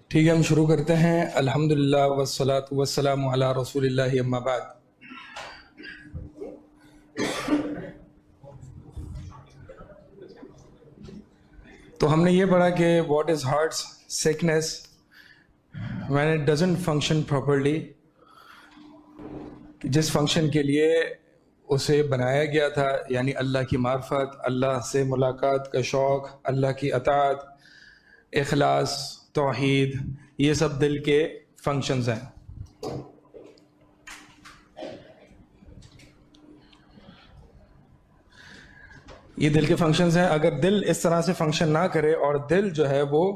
ٹھیک ہے، ہم شروع کرتے ہیں. الحمدللہ والصلاۃ والسلام علی رسول اللہ، اما بعد. تو ہم نے یہ پڑھا کہ what is heart sickness when it doesn't function properly. جس فنکشن کے لیے اسے بنایا گیا تھا، یعنی اللہ کی معرفت، اللہ سے ملاقات کا شوق، اللہ کی اطاعت، اخلاص، توحید، یہ سب دل کے فنکشنز ہیں. یہ دل کے فنکشنز ہیں. اگر دل اس طرح سے فنکشن نہ کرے اور دل جو ہے وہ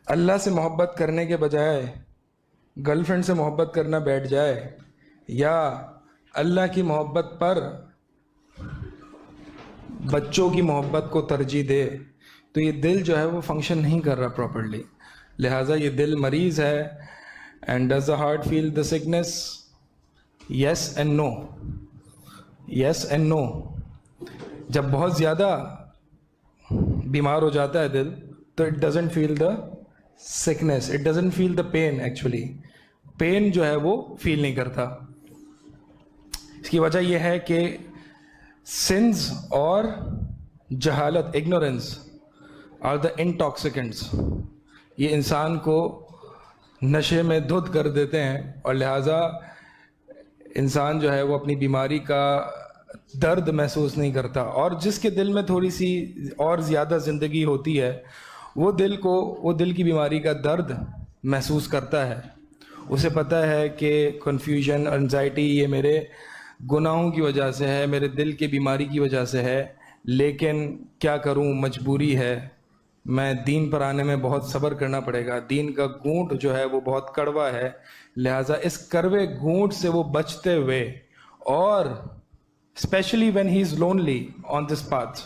اللہ سے محبت کرنے کے بجائے گرل فرینڈ سے محبت کرنا بیٹھ جائے، یا اللہ کی محبت پر بچوں کی محبت کو ترجیح دے، تو یہ دل جو ہے وہ فنکشن نہیں کر رہا پراپرلی. لہٰذا یہ دل مریض ہے. And does the heart feel the sickness? Yes and no. Yes and no. جب بہت زیادہ بیمار ہو جاتا ہے دل تو it doesn't feel the sickness, it doesn't feel the pain. Actually pain جو ہے وہ فیل نہیں کرتا. اس کی وجہ یہ ہے کہ سنز اور جہالت، اگنورینس آر دا انٹاکسیکنٹس. یہ انسان کو نشے میں دھت کر دیتے ہیں، اور لہٰذا انسان جو ہے وہ اپنی بیماری کا درد محسوس نہیں کرتا. اور جس کے دل میں تھوڑی سی اور زیادہ زندگی ہوتی ہے، وہ دل کی بیماری کا درد محسوس کرتا ہے. اسے پتہ ہے کہ کنفیوژن، انزائٹی یہ میرے گناہوں کی وجہ سے ہے، میرے دل کی بیماری کی وجہ سے ہے، لیکن کیا کروں، مجبوری ہے. میں دین پر آنے میں بہت صبر کرنا پڑے گا. دین کا گھونٹ جو ہے وہ بہت کڑوا ہے. لہٰذا اس کڑوے گھونٹ سے وہ بچتے ہوئے، اور especially when he is lonely on this path,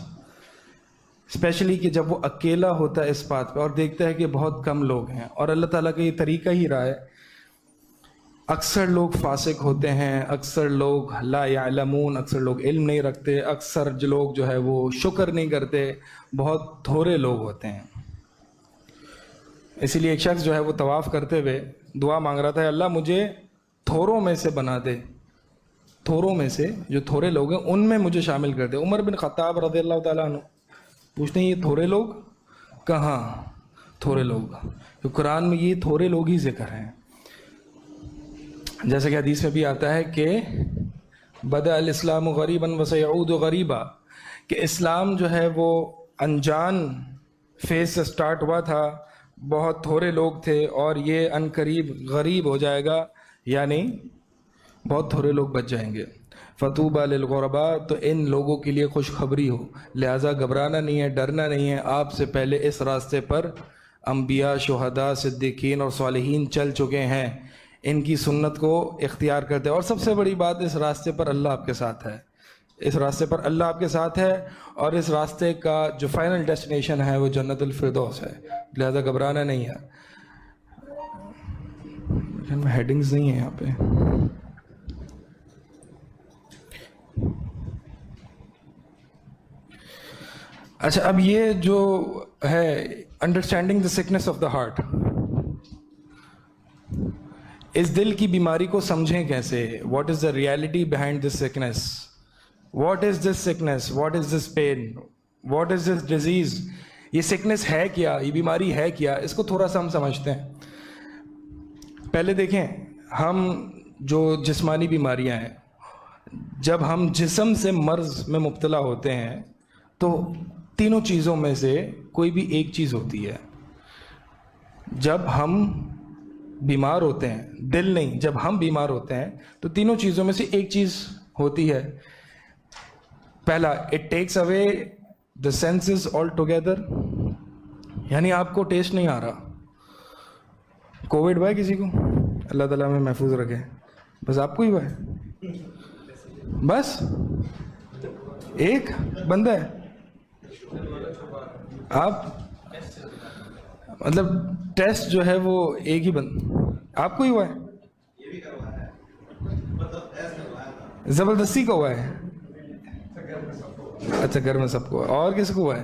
especially کہ جب وہ اکیلا ہوتا ہے اس پاتھ پہ اور دیکھتا ہے کہ بہت کم لوگ ہیں، اور اللہ تعالیٰ کا یہ طریقہ ہی رہا ہے. اکثر لوگ فاسق ہوتے ہیں، اکثر لوگ لا یعلمون، اکثر لوگ علم نہیں رکھتے، اکثر لوگ جو ہے وہ شکر نہیں کرتے، بہت تھوڑے لوگ ہوتے ہیں. اسی لیے ایک شخص جو ہے وہ طواف کرتے ہوئے دعا مانگ رہا تھا، اللہ مجھے تھوروں میں سے بنا دے، تھوروں میں سے جو تھوڑے لوگ ہیں ان میں مجھے شامل کر دے. عمر بن خطاب رضی اللہ تعالیٰ عنہ پوچھتے ہیں یہ تھوڑے لوگ کہاں؟ تھوڑے لوگ تو قرآن میں یہ تھوڑے لوگ ہی ذکر ہیں. جیسے کہ حدیث میں بھی آتا ہے کہ بدأ الاسلام غریبا وسیعود غریبا، کہ اسلام جو ہے وہ انجان فیز سے سٹارٹ ہوا تھا، بہت تھوڑے لوگ تھے، اور یہ ان قریب غریب ہو جائے گا، یعنی بہت تھوڑے لوگ بچ جائیں گے. فطوبی للغرباء، تو ان لوگوں کے لیے خوشخبری ہو. لہٰذا گھبرانا نہیں ہے، ڈرنا نہیں ہے. آپ سے پہلے اس راستے پر انبیاء، شہداء، صدیقین اور صالحین چل چکے ہیں. ان کی سنت کو اختیار کرتے ہیں. اور سب سے بڑی بات، اس راستے پر اللہ آپ کے ساتھ ہے. اس راستے پر اللہ آپ کے ساتھ ہے، اور اس راستے کا جو فائنل ڈیسٹینیشن ہے وہ جنت الفردوس ہے. لہٰذا گھبرانا نہیں ہے. ہیڈنگز نہیں ہیں یہاں پہ. اچھا، اب یہ جو ہے understanding the sickness of the heart, اس دل کی بیماری کو سمجھیں کیسے. What is the reality behind this sickness? What is this sickness? What is this pain? What is this disease? یہ سکنس ہے کیا؟ یہ بیماری ہے کیا؟ اس کو تھوڑا سا ہم سمجھتے ہیں. پہلے دیکھیں، ہم جو جسمانی بیماریاں ہیں، جب ہم جسم سے مرض میں مبتلا ہوتے ہیں تو تینوں چیزوں میں سے کوئی بھی ایک چیز ہوتی ہے. جب ہم بیمار ہوتے ہیں، دل نہیں، جب ہم بیمار ہوتے ہیں تو تینوں چیزوں میں سے ایک چیز ہوتی ہے. پہلا، it takes away the senses all together, یعنی آپ کو ٹیسٹ نہیں آ رہا. کووڈ ہوا ہے کسی کو؟ اللہ تعالیٰ میں محفوظ رکھے. بس آپ کو ہی ہوا ہے؟ بس ایک بندہ ہے؟ آپ مطلب ٹیسٹ جو ہے وہ ایک ہی آپ کو ہی ہوا ہے؟ زبردستی کا ہوا ہے؟ اچھا، گھر میں سب کو. اور کس کو ہوا ہے؟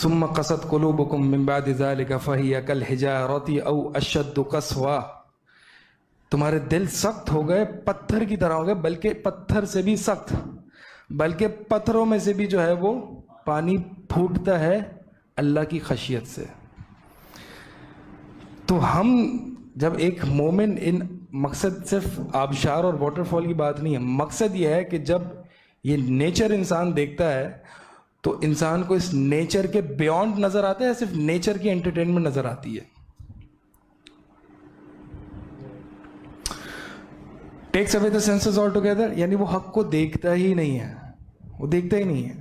ثم قست قلوبكم من بعد ذلك فهي كالحجارة أو أشد قسوة. تمہارے دل سخت ہو گئے، پتھر کی طرح ہو گئے، بلکہ پتھر سے بھی سخت، بلکہ پتھروں میں سے بھی جو ہے وہ پانی پھوٹتا ہے اللہ کی خشیت سے. تو ہم جب ایک مومن، ان مقصد صرف آبشار اور واٹر فال کی بات نہیں ہے، مقصد یہ ہے کہ جب یہ نیچر انسان دیکھتا ہے تو انسان کو اس نیچر کے بیونڈ نظر آتا ہے، صرف نیچر کی انٹرٹینمنٹ نظر آتی ہے. Takes away the senses all together, یعنی وہ حق کو دیکھتا ہی نہیں ہے، وہ دیکھتا ہی نہیں ہے.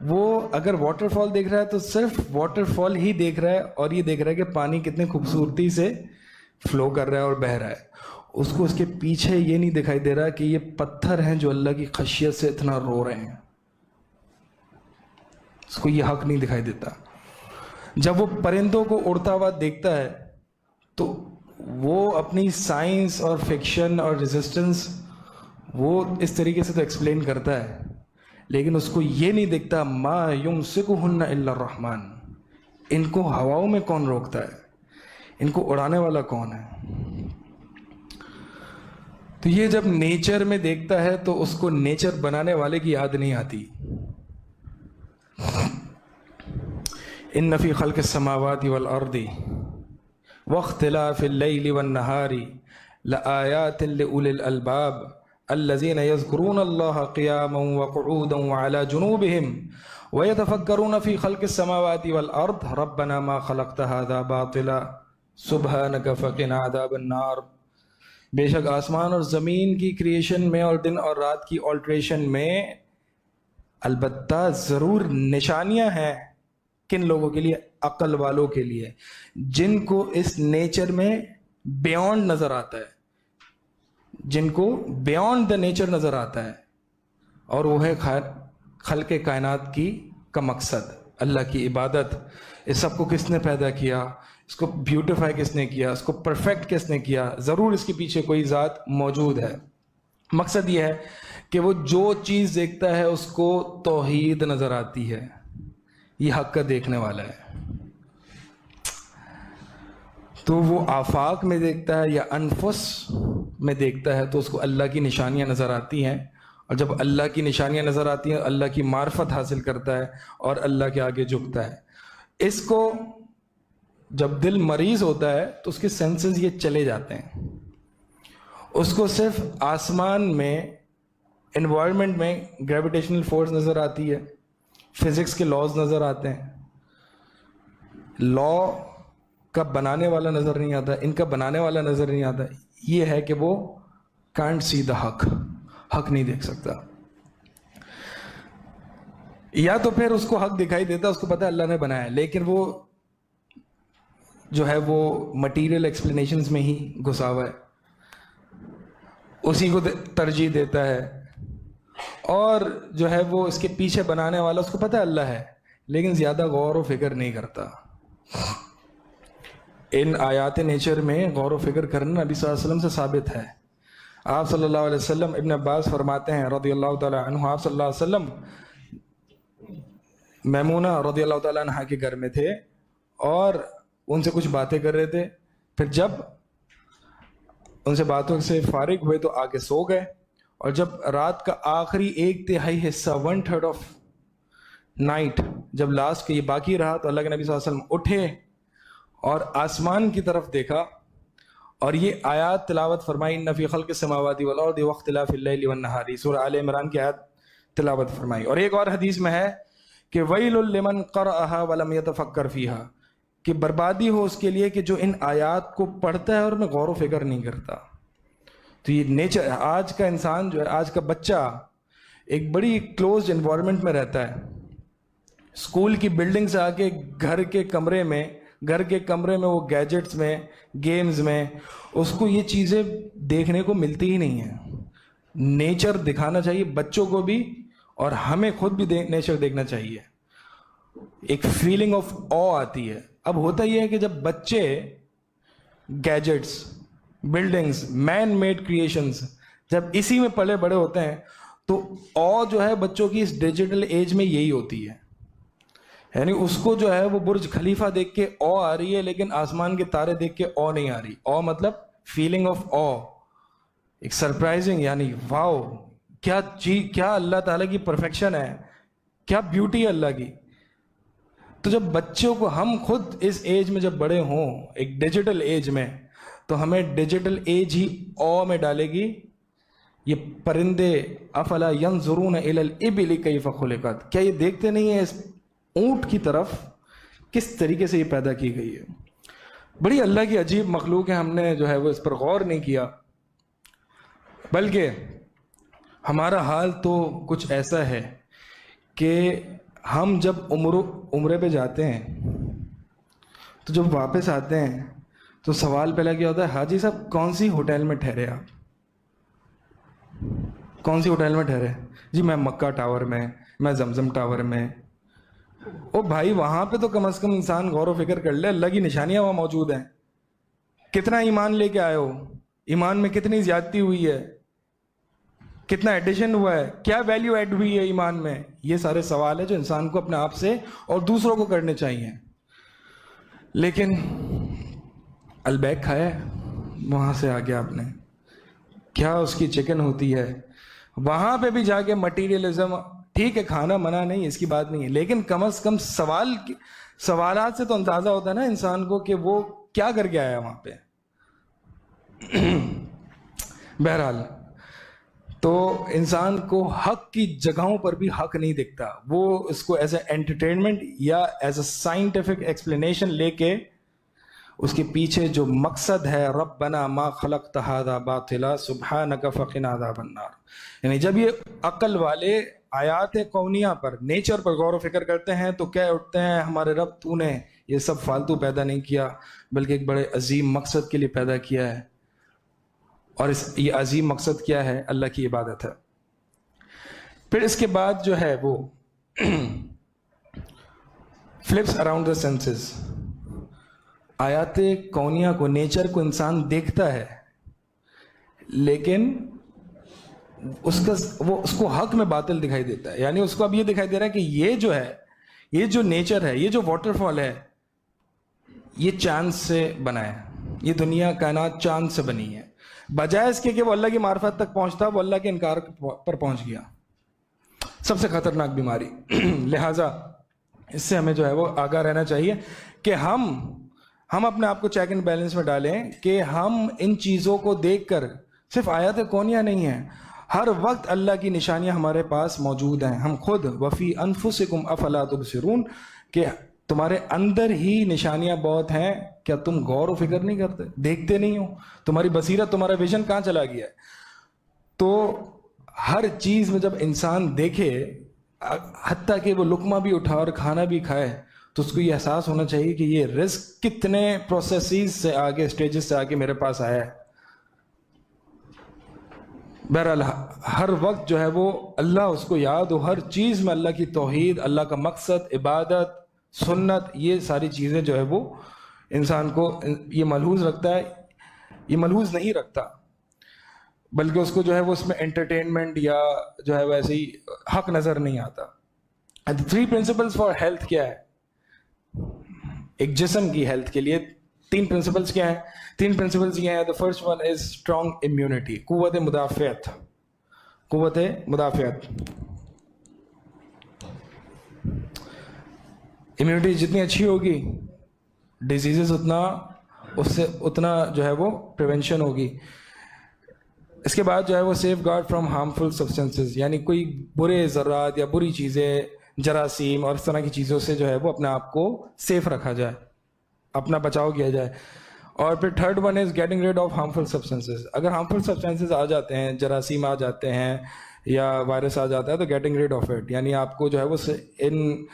وہ اگر واٹر فال دیکھ رہا ہے تو صرف واٹر فال ہی دیکھ رہا ہے، اور یہ دیکھ رہا ہے کہ پانی کتنی خوبصورتی سے فلو کر رہا ہے اور بہہ رہا ہے. اس کو اس کے پیچھے یہ نہیں دکھائی دے رہا کہ یہ پتھر ہیں جو اللہ کی خشیت سے اتنا رو رہے ہیں. اس کو یہ حق نہیں دکھائی دیتا. جب وہ پرندوں کو اڑتا ہوا دیکھتا ہے تو وہ اپنی سائنس اور فکشن اور ریزسٹنس وہ اس طریقے سے تو ایکسپلین کرتا ہے، لیکن اس کو یہ نہیں دکھتا ما یمسکہن الا الرحمن، ان کو ہواؤں میں کون روکتا ہے، ان کو اڑانے والا کون ہے. تو یہ جب نیچر میں دیکھتا ہے تو اس کو نیچر بنانے والے کی یاد نہیں آتی. ان فی خلق السماوات والارض واختلاف اللیل والنہار لآیات لأولی الالباب الذین یذکرون اللہ قیاما وقعودا وعلی جنوبہم ویتفکرون فی خلق السماوات والارض ربنا ما خلقت هذا باطلا سبحانک فقنا عذاب النار. بے شک آسمان اور زمین کی کریشن میں اور دن اور رات کی آلٹریشن میں البتہ ضرور نشانیاں ہیں. کن لوگوں کے لیے؟ عقل والوں کے لیے، جن کو اس نیچر میں بیونڈ نظر آتا ہے، جن کو بیونڈ دا نیچر نظر آتا ہے، اور وہ ہے خلق کائنات کا مقصد اللہ کی عبادت. اس سب کو کس نے پیدا کیا، اس کو بیوٹیفائی کس نے کیا، اس کو پرفیکٹ کس نے کیا؟ ضرور اس کے پیچھے کوئی ذات موجود ہے. مقصد یہ ہے کہ وہ جو چیز دیکھتا ہے اس کو توحید نظر آتی ہے، یہ حق کا دیکھنے والا ہے. تو وہ آفاق میں دیکھتا ہے یا انفس میں دیکھتا ہے تو اس کو اللہ کی نشانیاں نظر آتی ہیں، اور جب اللہ کی نشانیاں نظر آتی ہیں اللہ کی معرفت حاصل کرتا ہے اور اللہ کے آگے جھکتا ہے. اس کو جب دل مریض ہوتا ہے تو اس کے سینسز یہ چلے جاتے ہیں، اس کو صرف آسمان میں، انوائرمنٹ میں گریویٹیشنل فورس نظر آتی ہے، فزکس کے لاز نظر آتے ہیں. لا کا بنانے والا نظر نہیں آتا، ان کا بنانے والا نظر نہیں آتا. یہ ہے کہ وہ کانٹ سی دا حق نہیں دیکھ سکتا. یا تو پھر اس کو حق دکھائی دیتا، اس کو پتا ہے اللہ نے بنایا، لیکن وہ جو ہے وہ مٹیریل ایکسپلینیشنز میں ہی گھسا ہوا ہے، اسی کو ترجیح دیتا ہے. اور جو ہے وہ اس کے پیچھے بنانے والا اس کو پتہ ہے اللہ ہے، لیکن زیادہ غور و فکر نہیں کرتا. ان آیات نیچر میں غور و فکر کرنا نبی صلی اللہ علیہ وسلم سے ثابت ہے. آپ صلی اللہ علیہ وسلم، ابن عباس فرماتے ہیں رضی اللہ تعالی عنہ، آپ صلی اللہ علیہ وسلم میمونہ رضی اللہ تعالی عنہ کے گھر میں تھے اور ان سے کچھ باتیں کر رہے تھے. پھر جب ان سے باتوں سے فارغ ہوئے تو آگے سو گئے، اور جب رات کا آخری 1/3 حصہ 1/3 آف نائٹ جب لاسٹ کے یہ باقی رہا تو اللہ کے نبی صلی اللہ علیہ وسلم اٹھے اور آسمان کی طرف دیکھا اور یہ آیات تلاوت فرمائی. ان فی خلق السماوات والارض واختلاف اللیل والنہار، سورہ آل عمران کی آیات تلاوت فرمائی. اور ایک اور حدیث میں ہے کہ ویل لمن قرأھا ولم یتفکر فیہا، کہ بربادی ہو اس کے لیے کہ جو ان آیات کو پڑھتا ہے اور میں غور و فکر نہیں کرتا. تو یہ نیچر، آج کا انسان جو ہے، آج کا بچہ ایک بڑی کلوزڈ انوائرمنٹ میں رہتا ہے. اسکول کی بلڈنگ سے آ کے گھر کے کمرے میں وہ گیجٹس میں، گیمز میں، اس کو یہ چیزیں دیکھنے کو ملتی ہی نہیں ہیں. نیچر دکھانا چاہیے بچوں کو بھی، اور ہمیں خود بھی نیچر دیکھنا چاہیے. ایک فیلنگ آف او آتی ہے. اب ہوتا یہ ہے کہ جب بچے gadgets, buildings, man made creations جب اسی میں پلے بڑے ہوتے ہیں تو او جو ہے بچوں کی اس ڈیجیٹل ایج میں یہی ہوتی ہے. یعنی اس کو جو ہے وہ برج خلیفہ دیکھ کے او آ رہی ہے، لیکن آسمان کے تارے دیکھ کے او نہیں آ رہی. او مطلب فیلنگ آف او، ایک سرپرائزنگ، یعنی واؤ کیا چیز، کیا اللہ تعالیٰ کی پرفیکشن ہے، کیا بیوٹی ہے اللہ کی. تو جب بچوں کو، ہم خود اس ایج میں جب بڑے ہوں، ایک ڈیجیٹل ایج میں، تو ہمیں ڈیجیٹل ایج ہی او میں ڈالے گی. یہ پرندے افلا ینظرون الی الابل کیف خلقت، کیا یہ دیکھتے نہیں ہیں اس اونٹ کی طرف کس طریقے سے یہ پیدا کی گئی ہے. بڑی اللہ کی عجیب مخلوق ہے، ہم نے جو ہے وہ اس پر غور نہیں کیا. بلکہ ہمارا حال تو کچھ ایسا ہے کہ ہم جب عمرے پہ جاتے ہیں تو جب واپس آتے ہیں تو سوال پہلا کیا ہوتا ہے، حاجی صاحب کون سی ہوٹل میں ٹھہرے آپ؟ کون سی ہوٹل میں ٹھہرے؟ جی میں مکہ ٹاور میں، میں زمزم ٹاور میں. او بھائی وہاں پہ تو کم از کم انسان غور و فکر کر لے، اللہ کی نشانیاں وہاں موجود ہیں. کتنا ایمان لے کے آئے ہو؟ ایمان میں کتنی زیادتی ہوئی ہے؟ کتنا ایڈیشن ہوا ہے؟ کیا ویلیو ایڈ ہوئی ہے ایمان میں؟ یہ سارے سوال ہیں جو انسان کو اپنے آپ سے اور دوسروں کو کرنے چاہیے. لیکن البیک کھایا وہاں سے آگے آپ نے، کیا اس کی چکن ہوتی ہے؟ وہاں پہ بھی جا کے مٹیریلزم، ٹھیک ہے کھانا منع نہیں، اس کی بات نہیں ہے، لیکن کم از کم سوالات سے تو اندازہ ہوتا ہے نا انسان کو کہ وہ کیا کر کے آیا وہاں پہ. بہرحال تو انسان کو حق کی جگہوں پر بھی حق نہیں دکھتا، وہ اس کو ایز اے انٹرٹینمنٹ یا ایز اے سائنٹیفک ایکسپلینیشن لے کے اس کے پیچھے جو مقصد ہے، ربنا ما خلقت ھذا باطلا سبحانک فقنا عذاب النار. یعنی جب یہ عقل والے آیات کونیہ پر، نیچر پر غور و فکر کرتے ہیں تو کہہ اٹھتے ہیں ہمارے رب تو نے یہ سب فالتو پیدا نہیں کیا، بلکہ ایک بڑے عظیم مقصد کے لیے پیدا کیا ہے. اور یہ عظیم مقصد کیا ہے؟ اللہ کی عبادت ہے. پھر اس کے بعد جو ہے وہ فلپس اراؤنڈ دا سینسز. آیات کونیہ کو، نیچر کو انسان دیکھتا ہے، لیکن اس کو حق میں باطل دکھائی دیتا ہے. یعنی اس کو اب یہ دکھائی دے رہا ہے کہ یہ جو ہے، یہ جو نیچر ہے، یہ جو واٹر فال ہے، یہ چاند سے بنا ہے، یہ دنیا کائنات چاند سے بنی ہے. بجائے اس کے کہ وہ اللہ کی معرفت تک پہنچتا، وہ اللہ کے انکار پر پہنچ گیا. سب سے خطرناک بیماری. لہٰذا اس سے ہمیں جو ہے وہ آگاہ رہنا چاہیے کہ ہم اپنے آپ کو چیک اینڈ بیلنس میں ڈالیں کہ ہم ان چیزوں کو دیکھ کر، صرف آیات کونیہ نہیں ہیں، ہر وقت اللہ کی نشانیاں ہمارے پاس موجود ہیں. ہم خود وفی انفسکم افلا تبصرون، کہ تمہارے اندر ہی نشانیاں بہت ہیں، کیا تم غور و فکر نہیں کرتے؟ دیکھتے نہیں ہو؟ تمہاری بصیرت، تمہارا ویژن کہاں چلا گیا ہے؟ تو ہر چیز میں جب انسان دیکھے، حتیٰ کہ وہ لقمہ بھی اٹھا اور کھانا بھی کھائے، تو اس کو یہ احساس ہونا چاہیے کہ یہ رزق کتنے پروسیسز سے آگے، اسٹیجز سے آگے میرے پاس آیا ہے. بہرحال ہر وقت جو ہے وہ اللہ اس کو یاد ہو، ہر چیز میں اللہ کی توحید، اللہ کا مقصد، عبادت، سنت، یہ ساری چیزیں جو ہے وہ انسان کو یہ ملحوظ رکھتا ہے. یہ ملحوظ نہیں رکھتا، بلکہ اس کو جو ہے وہ اس میں انٹرٹینمنٹ یا جو ہے ویسے ہی حق نظر نہیں آتا. 3 پرنسپلز فار ہیلتھ کیا ہے؟ ایک جسم کی ہیلتھ کے لیے 3 پرنسپلز کیا ہیں؟ 3 پرنسپلز یہ ہیں. The first one is strong immunity، قوت مدافعت. قوت مدافعت. امیونٹی جتنی اچھی ہوگی، ڈیزیزز اتنا جو ہے وہ پریونشن ہوگی. اس کے بعد جو ہے وہ safeguard from harmful substances, یعنی کوئی برے ذرات یا بری چیزیں، جراثیم اور اس طرح کی چیزوں سے جو ہے وہ اپنے آپ کو سیف رکھا جائے، اپنا بچاؤ کیا جائے. اور پھر third one is getting rid of harmful substances. اگر ہارمفل سبسٹینسز آ جاتے ہیں، جراثیم آ جاتے ہیں یا وائرس آ جاتا ہے، تو گیٹنگ ریڈ آف اٹ، یعنی آپ کو جو ہے وہ ان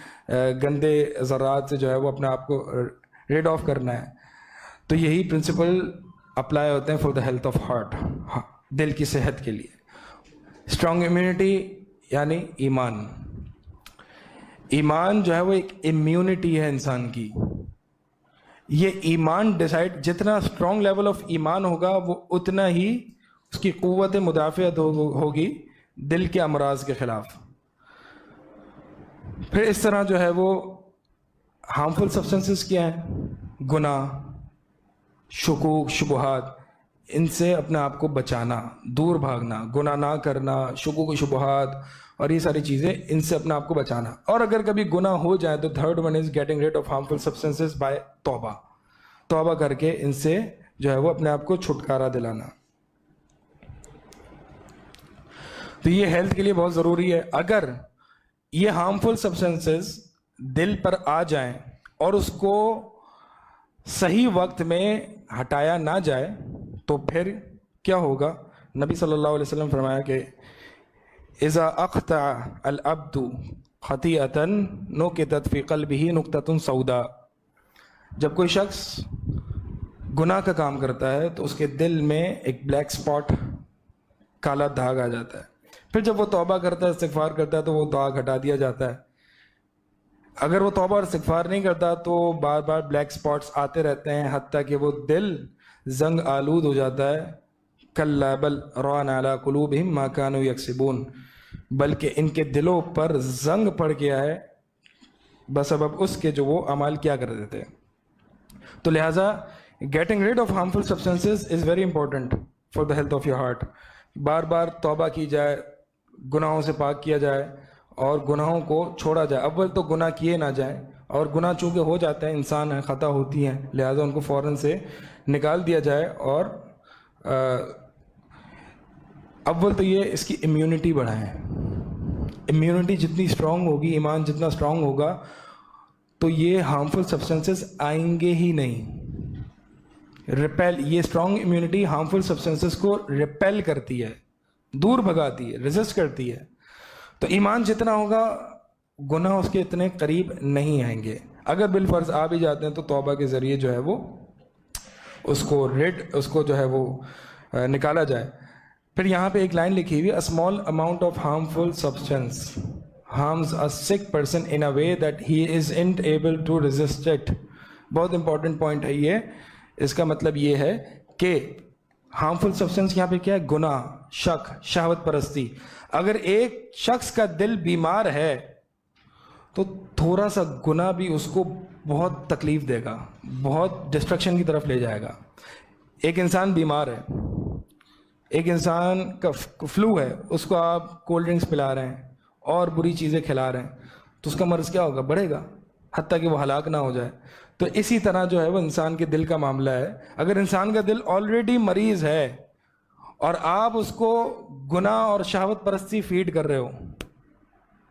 گندے ذرات سے جو ہے وہ اپنے آپ کو ریڈ آف کرنا ہے. تو یہی پرنسپل اپلائی ہوتے ہیں for the health of heart, دل کی صحت کے لیے. اسٹرانگ امیونٹی یعنی ایمان. ایمان جو ہے وہ ایک امیونٹی ہے انسان کی. یہ ایمان ڈیسائیڈ، جتنا اسٹرانگ لیول آف ایمان ہوگا وہ اتنا ہی اس کی قوت مدافعت ہوگی دل کے امراض کے خلاف. پھر اس طرح جو ہے وہ ہارمفل سبسٹنسز کیا ہیں؟ گناہ، شکوک، شبہات، ان سے اپنے آپ کو بچانا، دور بھاگنا، گناہ نہ کرنا، شکوک و شبہات اور یہ ساری چیزیں، ان سے اپنے آپ کو بچانا. اور اگر کبھی گناہ ہو جائے تو third one is getting rid of harmful substances by توبہ. توبہ کر کے ان سے جو ہے وہ اپنے آپ کو چھٹکارا دلانا. تو یہ ہیلتھ کے لیے بہت ضروری ہے. اگر یہ ہارمفل سبسٹنسز دل پر آ جائیں اور اس کو صحیح وقت میں ہٹایا نہ جائے تو پھر کیا ہوگا؟ نبی صلی اللہ علیہ وسلم فرمایا کہ اذا اخطأ العبد خطیئۃ نکتت فی قلبہ نقطۃ سوداء. جب کوئی شخص گناہ کا کام کرتا ہے تو اس کے دل میں ایک بلیک سپاٹ، کالا داغ آ جاتا ہے. پھر جب وہ توبہ کرتا ہے، استغفار کرتا ہے، تو وہ داغ ہٹا دیا جاتا ہے. اگر وہ توبہ اور استغفار نہیں کرتا تو بار بار بلیک سپاٹس آتے رہتے ہیں، حتیٰ کہ وہ دل زنگ آلود ہو جاتا ہے. کلا بل ران علی قلوبہم ما کانوا یکسبون. بلکہ ان کے دلوں پر زنگ پڑ گیا ہے بسبب اس کے جو وہ اعمال کیا کرتے تھے. تو لہٰذا getting rid of harmful substances is very important for the health of your heart. بار بار توبہ کی جائے، گناہوں سے پاک کیا جائے اور گناہوں کو چھوڑا جائے. اول تو گناہ کیے نہ جائیں، اور گناہ چونکہ ہو جاتے ہیں، انسان ہے، خطا ہوتی ہیں، لہٰذا ان کو فوراً سے نکال دیا جائے. اور اول تو یہ اس کی امیونٹی بڑھائیں. امیونٹی جتنی اسٹرانگ ہوگی، ایمان جتنا اسٹرانگ ہوگا، تو یہ ہارمفل سبسٹنسز آئیں گے ہی نہیں. ریپیل، یہ اسٹرانگ امیونٹی ہارمفل سبسٹنسز کو ریپیل کرتی ہے، دور بھگاتی ہے، ریزسٹ کرتی ہے. تو ایمان جتنا ہوگا، گناہ اس کے اتنے قریب نہیں آئیں گے. اگر بالفرض آ بھی جاتے ہیں تو توبہ کے ذریعے جو ہے وہ اس کو جو ہے وہ نکالا جائے. پھر یہاں پہ ایک لائن لکھی ہوئی، a small amount of harmful substance harms a sick person in a way that he isn't able to resist it. بہت امپورٹنٹ پوائنٹ ہے یہ. اس کا مطلب یہ ہے کہ ہارمفل سبسٹنس یہاں پہ کیا ہے؟ گناہ، شک، شہوت پرستی. اگر ایک شخص کا دل بیمار ہے تو تھوڑا سا گناہ بھی اس کو بہت تکلیف دے گا، بہت ڈسٹرکشن کی طرف لے جائے گا. ایک انسان بیمار ہے، ایک انسان کا فلو ہے، اس کو آپ کولڈ ڈرنکس پلا رہے ہیں اور بری چیزیں کھلا رہے ہیں، تو اس کا مرض کیا ہوگا؟ بڑھے گا، حتیٰ کہ وہ ہلاک نہ ہو جائے. تو اسی طرح جو ہے وہ انسان کے دل کا معاملہ ہے. اگر انسان کا دل آلریڈی مریض ہے اور آپ اس کو گناہ اور شہوت پرستی فیڈ کر رہے ہو،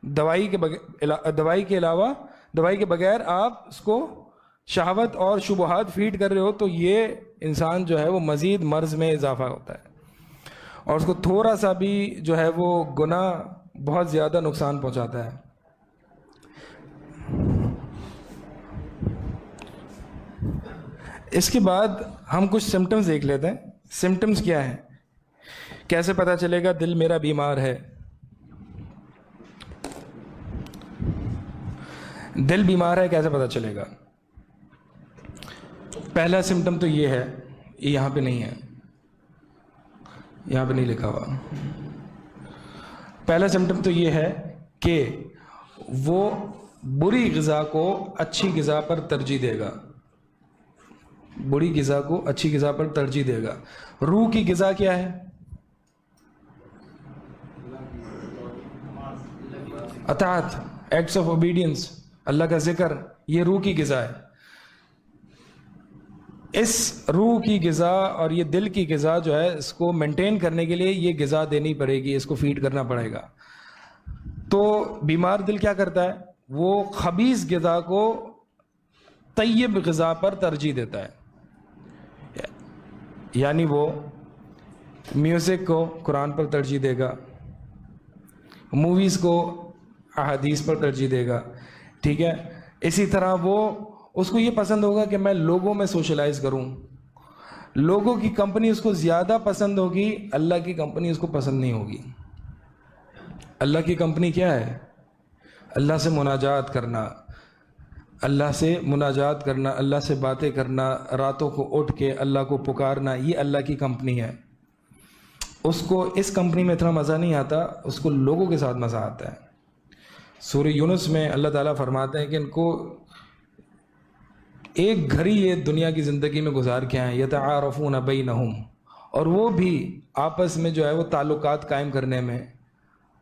دوائی کے علاوہ، دوائی کے بغیر آپ اس کو شہوت اور شبہات فیڈ کر رہے ہو، تو یہ انسان جو ہے وہ مزید مرض میں اضافہ ہوتا ہے. اور اس کو تھوڑا سا بھی جو ہے وہ گناہ بہت زیادہ نقصان پہنچاتا ہے. اس کے بعد ہم کچھ سمٹمز دیکھ لیتے ہیں. سمٹمز کیا ہیں؟ کیسے پتہ چلے گا دل میرا بیمار ہے؟ دل بیمار ہے کیسے پتہ چلے گا؟ پہلا سمٹم تو یہ ہے، یہ یہاں پہ نہیں ہے، یہاں پہ نہیں لکھا ہوا. پہلا سمٹم تو یہ ہے کہ وہ بری غذا کو اچھی غذا پر ترجیح دے گا. بری غذا کو اچھی غذا پر ترجیح دے گا. روح کی غذا کیا ہے؟ اطاعت، ایکٹس آف اوبیڈینس، اللہ کا ذکر، یہ روح کی غذا ہے. اس روح کی غذا اور یہ دل کی غذا جو ہے، اس کو مینٹین کرنے کے لیے یہ غذا دینی پڑے گی، اس کو فیڈ کرنا پڑے گا. تو بیمار دل کیا کرتا ہے؟ وہ خبیث غذا کو طیب غذا پر ترجیح دیتا ہے. یعنی وہ میوزک کو قرآن پر ترجیح دے گا، موویز کو احادیث پر ترجیح دے گا. ٹھیک ہے. اسی طرح اس کو یہ پسند ہوگا کہ میں لوگوں میں سوشلائز کروں، لوگوں کی کمپنی اس کو زیادہ پسند ہوگی، اللہ کی کمپنی اس کو پسند نہیں ہوگی. اللہ کی کمپنی کیا ہے؟ اللہ سے مناجات کرنا، اللہ سے مناجات کرنا، اللہ سے باتیں کرنا، راتوں کو اٹھ کے اللہ کو پکارنا، یہ اللہ کی کمپنی ہے. اس کو اس کمپنی میں اتنا مزہ نہیں آتا، اس کو لوگوں کے ساتھ مزہ آتا ہے. سورہ یونس میں اللہ تعالیٰ فرماتے ہیں کہ ان کو ایک گھڑی یہ دنیا کی زندگی میں گزار کے آئے, یتعارفون بینہم, اور وہ بھی آپس میں جو ہے وہ تعلقات قائم کرنے میں,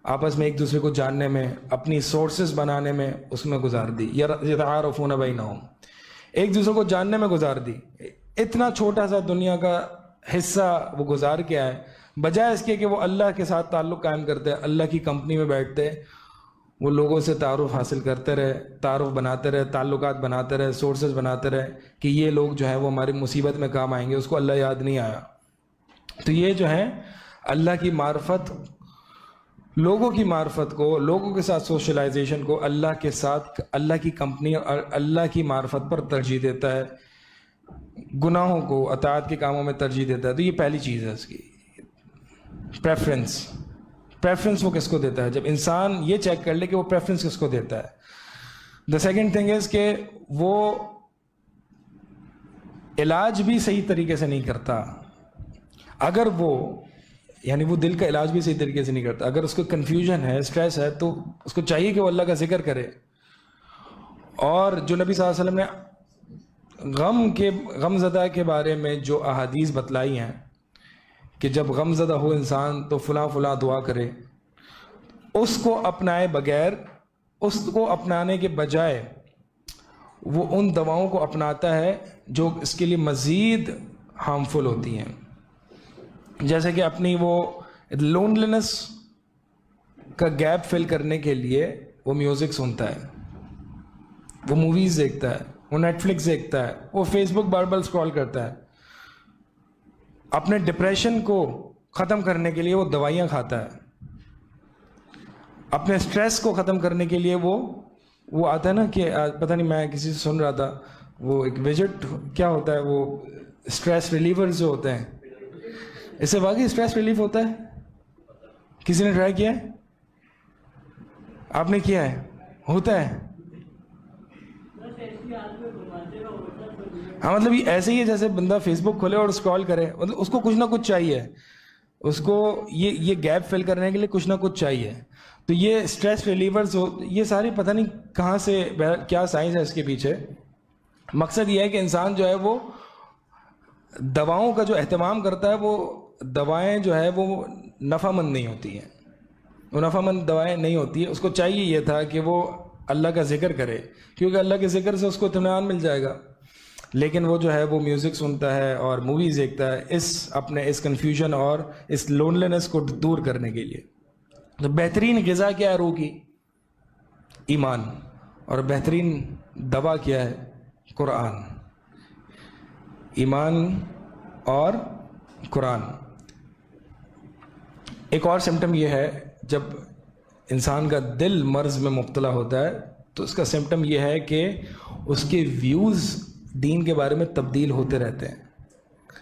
آپس میں ایک دوسرے کو جاننے میں, اپنی سورسز بنانے میں, اس میں گزار دی. یتعارفون بینہم, ایک دوسرے کو جاننے میں گزار دی. اتنا چھوٹا سا دنیا کا حصہ وہ گزار کے آئے, بجائے اس کے کہ وہ اللہ کے ساتھ تعلق قائم کرتے, اللہ کی کمپنی میں بیٹھتے, وہ لوگوں سے تعارف حاصل کرتے رہے, تعارف بناتے رہے, تعلقات بناتے رہے, سورسز بناتے رہے کہ یہ لوگ جو ہیں وہ ہماری مصیبت میں کام آئیں گے. اس کو اللہ یاد نہیں آیا. تو یہ جو ہے اللہ کی معرفت, لوگوں کی معرفت کو, لوگوں کے ساتھ سوشلائزیشن کو اللہ کے ساتھ, اللہ کی کمپنی اور اللہ کی معرفت پر ترجیح دیتا ہے, گناہوں کو اطاعت کے کاموں میں ترجیح دیتا ہے. تو یہ پہلی چیز ہے اس کی پریفرنس وہ کس کو دیتا ہے. جب انسان یہ چیک کر لے کہ وہ پریفرنس کس کو دیتا ہے. دا سیکنڈ تھنگ از کہ وہ علاج بھی صحیح طریقے سے نہیں کرتا. اگر وہ یعنی وہ دل کا علاج بھی صحیح طریقے سے نہیں کرتا. اگر اس کو کنفیوژن ہے, اسٹریس ہے, تو اس کو چاہیے کہ وہ اللہ کا ذکر کرے. اور جو نبی صلی اللہ علیہ وسلم نے غم زدہ کے بارے میں جو احادیث بتلائی ہیں کہ جب غم زدہ ہو انسان تو فلاں فلاں دعا کرے, اس کو اپنائے بغیر, اس کو اپنانے کے بجائے وہ ان دواؤں کو اپناتا ہے جو اس کے لیے مزید ہارمفل ہوتی ہیں. جیسے کہ اپنی وہ لونلینس کا گیپ فل کرنے کے لیے وہ میوزک سنتا ہے, وہ موویز دیکھتا ہے, وہ نیٹ فلکس دیکھتا ہے, وہ فیس بک بار بار اسکرال کرتا ہے. اپنے ڈپریشن کو ختم کرنے کے لیے وہ دوائیاں کھاتا ہے. اپنے سٹریس کو ختم کرنے کے لیے وہ آتا ہے نا کہ پتہ نہیں, میں کسی سے سن رہا تھا, وہ ایک ویجٹ کیا ہوتا ہے, وہ سٹریس ریلیورز جو ہوتے ہیں, اس سے واقعی سٹریس ریلیف ہوتا ہے. کسی نے ٹرائی کیا ہے؟ آپ نے کیا ہے؟ ہوتا ہے. ہاں مطلب یہ ایسے ہی ہے جیسے بندہ فیس بک کھولے اور اسکرال کرے, مطلب اس کو کچھ نہ کچھ چاہیے, اس کو یہ گیپ فل کرنے کے لیے کچھ نہ کچھ چاہیے. تو یہ اسٹریس ریلیورز یہ ساری پتہ نہیں کہاں سے, کیا سائنس ہے اس کے پیچھے. مقصد یہ ہے کہ انسان جو ہے وہ دواؤں کا جو اہتمام کرتا ہے, وہ دوائیں جو ہے وہ نفع مند نہیں ہوتی ہیں, وہ نفع مند دوائیں نہیں ہوتی ہیں. اس کو چاہیے یہ تھا کہ وہ اللہ کا ذکر کرے, کیونکہ اللہ کے ذکر سے اس کو اطمینان مل جائے گا. لیکن وہ جو ہے وہ میوزک سنتا ہے اور موویز دیکھتا ہے اس کنفیوژن اور اس لونلینس کو دور کرنے کے لیے. تو بہترین غذا کیا ہے روح کی؟ ایمان. اور بہترین دوا کیا ہے؟ قرآن. ایمان اور قرآن. ایک اور سمٹم یہ ہے, جب انسان کا دل مرض میں مبتلا ہوتا ہے تو اس کا سمٹم یہ ہے کہ اس کے ویوز دین کے بارے میں تبدیل ہوتے رہتے ہیں.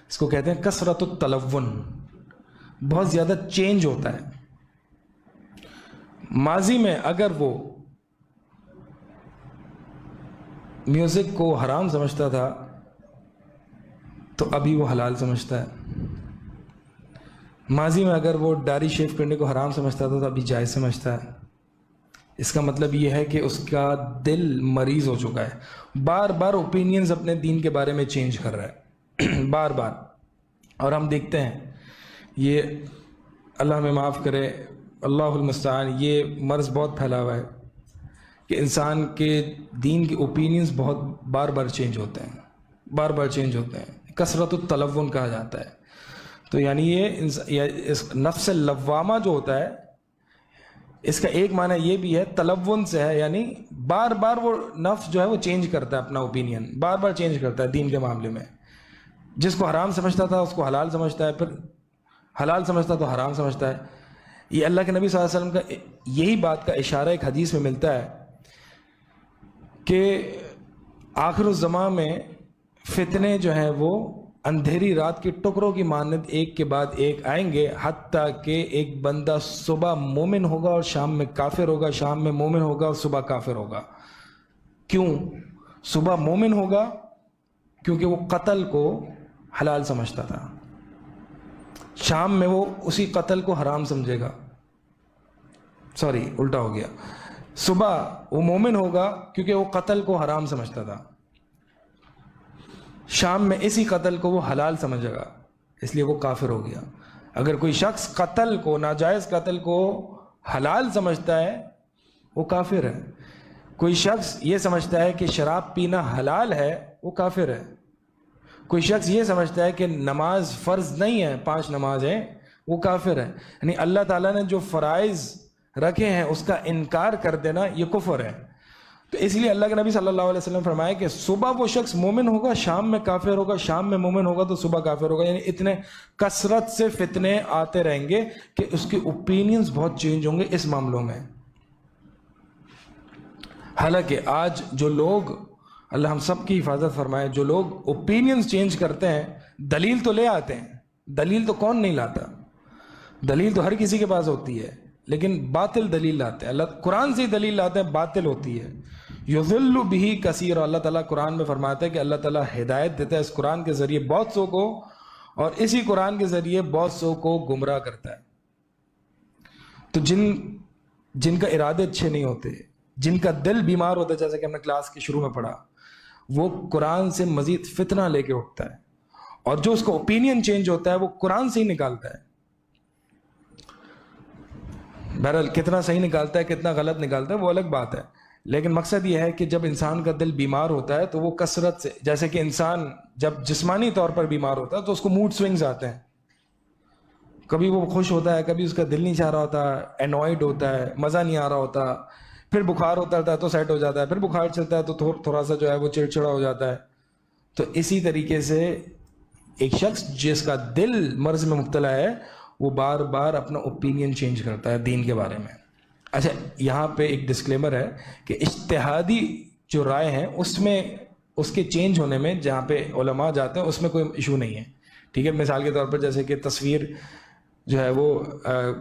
اس کو کہتے ہیں کثرت التلون, بہت زیادہ چینج ہوتا ہے. ماضی میں اگر وہ میوزک کو حرام سمجھتا تھا تو ابھی وہ حلال سمجھتا ہے. ماضی میں اگر وہ داڑھی شیو کرنے کو حرام سمجھتا تھا تو ابھی جائز سمجھتا ہے. اس کا مطلب یہ ہے کہ اس کا دل مریض ہو چکا ہے, بار بار اوپینینز اپنے دین کے بارے میں چینج کر رہا ہے بار بار. اور ہم دیکھتے ہیں یہ, اللہ ہمیں معاف کرے, اللہ المستعان, یہ مرض بہت پھیلا ہوا ہے کہ انسان کے دین کے اوپینینز بہت بار بار چینج ہوتے ہیں, بار بار چینج ہوتے ہیں. کثرت التلون کہا جاتا ہے. تو یعنی یہ اس نفس لوامہ جو ہوتا ہے, اس کا ایک معنی یہ بھی ہے تلون سے ہے, یعنی بار بار وہ نفس جو ہے وہ چینج کرتا ہے اپنا اوپینین, بار بار چینج کرتا ہے دین کے معاملے میں. جس کو حرام سمجھتا تھا اس کو حلال سمجھتا ہے, پھر حلال سمجھتا تو حرام سمجھتا ہے. یہ اللہ کے نبی صلی اللہ علیہ وسلم کا یہی بات کا اشارہ ایک حدیث میں ملتا ہے کہ آخر الزماں میں فتنے جو ہیں وہ اندھیری رات کے ٹکڑوں کی مانند ایک کے بعد ایک آئیں گے, حتیٰ کہ ایک بندہ صبح مومن ہوگا اور شام میں کافر ہوگا, شام میں مومن ہوگا اور صبح کافر ہوگا. کیوں صبح مومن ہوگا؟ کیونکہ وہ قتل کو حلال سمجھتا تھا, شام میں وہ اسی قتل کو حرام سمجھے گا. سوری الٹا ہو گیا. صبح وہ مومن ہوگا کیونکہ وہ قتل کو حرام سمجھتا تھا, شام میں اسی قتل کو وہ حلال سمجھے گا، اس لیے وہ کافر ہو گیا۔ اگر کوئی شخص قتل کو، ناجائز قتل کو حلال سمجھتا ہے وہ کافر ہے۔ کوئی شخص یہ سمجھتا ہے کہ شراب پینا حلال ہے وہ کافر ہے۔ کوئی شخص یہ سمجھتا ہے کہ نماز فرض نہیں ہے، 5 نماز ہیں، وہ کافر ہے۔ یعنی اللہ تعالیٰ نے جو فرائض رکھے ہیں اس کا انکار کر دینا یہ کفر ہے۔ تو اس لیے اللہ کے نبی صلی اللہ علیہ وسلم فرمایا کہ صبح وہ شخص مومن ہوگا، شام میں کافر ہوگا، شام میں مومن ہوگا تو صبح کافر ہوگا۔ یعنی اتنے کثرت سے فتنے آتے رہیں گے کہ اس کے اوپینینز بہت چینج ہوں گے اس معاملوں میں۔ حالانکہ آج جو لوگ، اللہ ہم سب کی حفاظت فرمائے، جو لوگ اوپینینز چینج کرتے ہیں، دلیل تو لے آتے ہیں، دلیل تو کون نہیں لاتا، دلیل تو ہر کسی کے پاس ہوتی ہے، لیکن باطل دلیل لاتے ہیں۔ اللہ قرآن سے ہی دلیل لاتے ہیں، باطل ہوتی ہے۔ یضل بہ کثیر، اللہ تعالیٰ قرآن میں فرماتا ہے کہ اللہ تعالیٰ ہدایت دیتا ہے اس قرآن کے ذریعے بہت سو کو، اور اسی قرآن کے ذریعے بہت سو کو گمراہ کرتا ہے۔ تو جن کا ارادے اچھے نہیں ہوتے، جن کا دل بیمار ہوتا ہے، جیسے کہ ہم نے کلاس کے شروع میں پڑھا، وہ قرآن سے مزید فتنہ لے کے اٹھتا ہے، اور جو اس کا اوپینین چینج ہوتا ہے وہ قرآن سے ہی نکالتا ہے۔ بہرحال کتنا صحیح نکالتا ہے کتنا غلط نکالتا ہے وہ الگ بات ہے، لیکن مقصد یہ ہے کہ جب انسان کا دل بیمار ہوتا ہے تو وہ کثرت سے، جیسے کہ انسان جب جسمانی طور پر بیمار ہوتا ہے تو اس کو موڈ سوئنگز آتے ہیں، کبھی وہ خوش ہوتا ہے، کبھی اس کا دل نہیں چاہ رہا ہوتا، اینوائڈ ہوتا ہے، مزہ نہیں آ رہا ہوتا، پھر بخار ہوتا ہے تو سیٹ ہو جاتا ہے، پھر بخار چلتا ہے تو تھوڑا سا جو ہے وہ چڑچڑا ہو جاتا ہے۔ تو اسی طریقے سے ایک شخص جس کا دل مرض میں مبتلا ہے وہ بار بار اپنا اوپینین چینج کرتا ہے دین کے بارے میں۔ اچھا، یہاں پہ ایک ڈسکلیمر ہے کہ اجتہادی جو رائے ہیں اس میں، اس کے چینج ہونے میں جہاں پہ علماء جاتے ہیں اس میں کوئی ایشو نہیں ہے، ٹھیک ہے۔ مثال کے طور پر جیسے کہ تصویر جو ہے وہ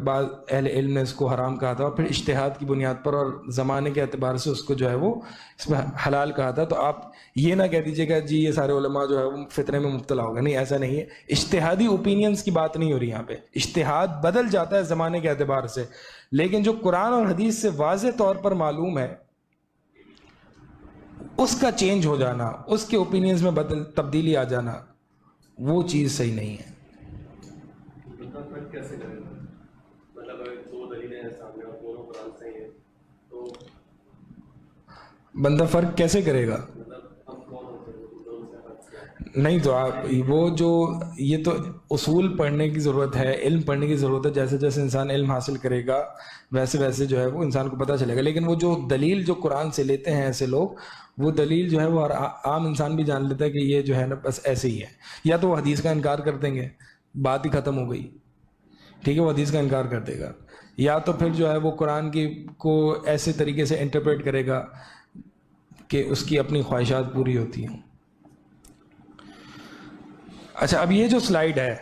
بعض اہل علم نے اس کو حرام کہا تھا، اور پھر اجتہاد کی بنیاد پر اور زمانے کے اعتبار سے اس کو جو ہے وہ اس میں حلال کہا تھا۔ تو آپ یہ نہ کہہ دیجیے گا جی یہ سارے علماء جو ہے وہ فتنے میں مبتلا ہو گئے، نہیں، ایسا نہیں ہے۔ اجتہادی اوپینینز کی بات نہیں ہو رہی یہاں پہ، اجتہاد بدل جاتا ہے زمانے کے اعتبار سے، لیکن جو قرآن اور حدیث سے واضح طور پر معلوم ہے اس کا چینج ہو جانا، اس کے اوپینینز میں تبدیلی آ جانا، وہ چیز صحیح نہیں ہے۔ کیسے کرے گا؟ مطلب اگر 2 دلیلیں ہیں سامنے اور دونوں قرآن سے ہیں تو بندہ فرق کیسے کرے گا؟ مطلب ہم کون ہوتے ہیں دونوں سے فرق کیا؟ نہیں تو آپ وہ جو، یہ تو اصول پڑھنے کی ضرورت ہے، علم پڑھنے کی ضرورت ہے، جیسے جیسے انسان علم حاصل کرے گا ویسے ویسے جو ہے وہ انسان کو پتہ چلے گا۔ لیکن وہ جو دلیل جو قرآن سے لیتے ہیں ایسے لوگ، وہ دلیل جو ہے وہ عام انسان بھی جان لیتا ہے کہ یہ جو ہے نا بس ایسے ہی ہے، یا تو وہ حدیث کا انکار کر دیں گے، بات ہی ختم ہو گئی، ٹھیک ہے، وہ حدیث کا انکار کر دے گا، یا تو پھر جو ہے وہ قرآن کی کو ایسے طریقے سے انٹرپریٹ کرے گا کہ اس کی اپنی خواہشات پوری ہوتی ہیں۔ اچھا، اب یہ جو سلائیڈ ہے،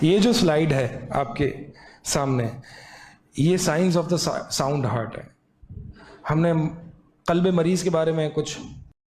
یہ جو سلائیڈ ہے آپ کے سامنے، یہ science of the sound heart ہے۔ ہم نے قلب مریض کے بارے میں کچھ